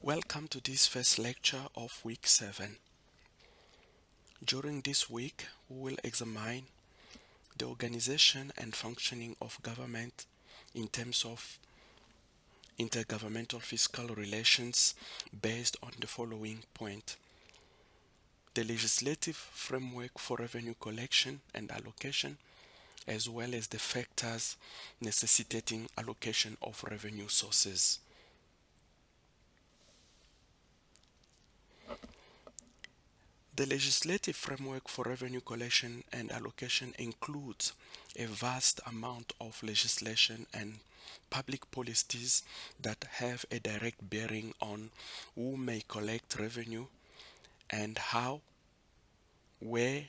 Welcome to this first lecture of week 7. During this week, we will examine the organization and functioning of government in terms of intergovernmental fiscal relations based on the following point: the legislative framework for revenue collection and allocation, as well as the factors necessitating allocation of revenue sources. The legislative framework for revenue collection and allocation includes a vast amount of legislation and public policies that have a direct bearing on who may collect revenue and how, where,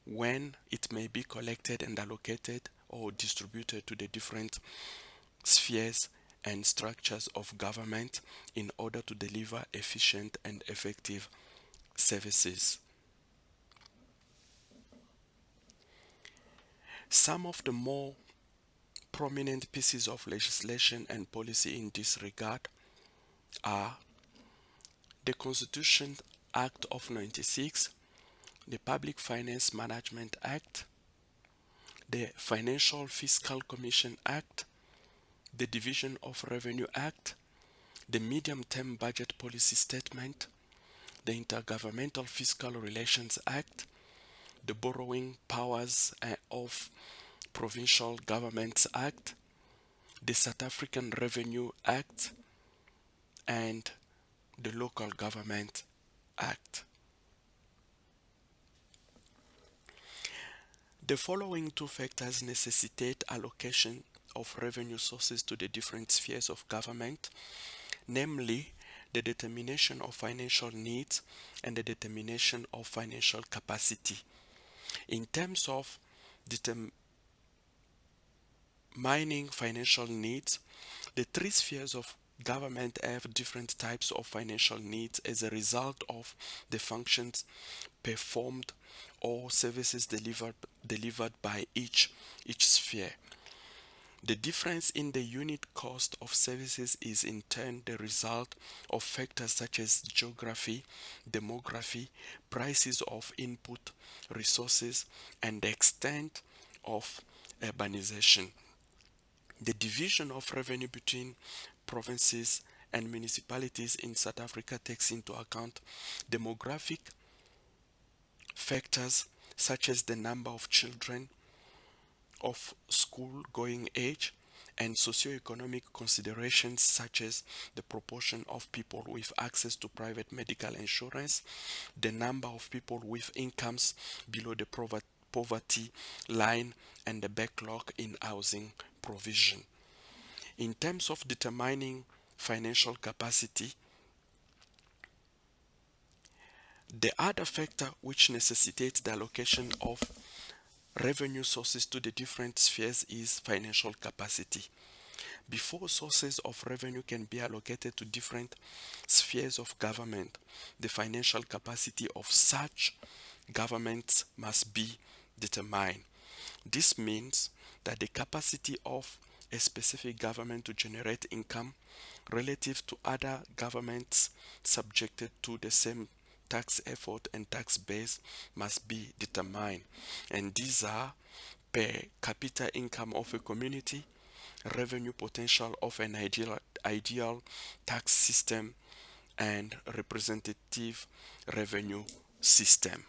when it may be collected and allocated or distributed to the different spheres and structures of government in order to deliver efficient and effective services. Some of the more prominent pieces of legislation and policy in this regard are the Constitution Act of 96, the Public Finance Management Act, the Financial Fiscal Commission Act, the Division of Revenue Act, the Medium-Term Budget Policy Statement, the Intergovernmental Fiscal Relations Act, the Borrowing Powers of Provincial Governments Act, the South African Revenue Act, and the Local Government Act. The following two factors necessitate allocation of revenue sources to the different spheres of government, namely the determination of financial needs and the determination of financial capacity. In terms of determining financial needs, the three spheres of government have different types of financial needs as a result of the functions performed or services delivered by each sphere. The difference in the unit cost of services is in turn the result of factors such as geography, demography, prices of input resources, and the extent of urbanization. The division of revenue between provinces and municipalities in South Africa takes into account demographic factors such as the number of children of school-going age and socio-economic considerations such as the proportion of people with access to private medical insurance, the number of people with incomes below the poverty line, and the backlog in housing provision. In terms of determining financial capacity, the other factor which necessitates the allocation of revenue sources to the different spheres is financial capacity. Before sources of revenue can be allocated to different spheres of government, the financial capacity of such governments must be determined. This means that the capacity of a specific government to generate income relative to other governments subjected to the same tax effort and tax base must be determined, and these are per capita income of a community, revenue potential of an ideal tax system, and representative revenue system.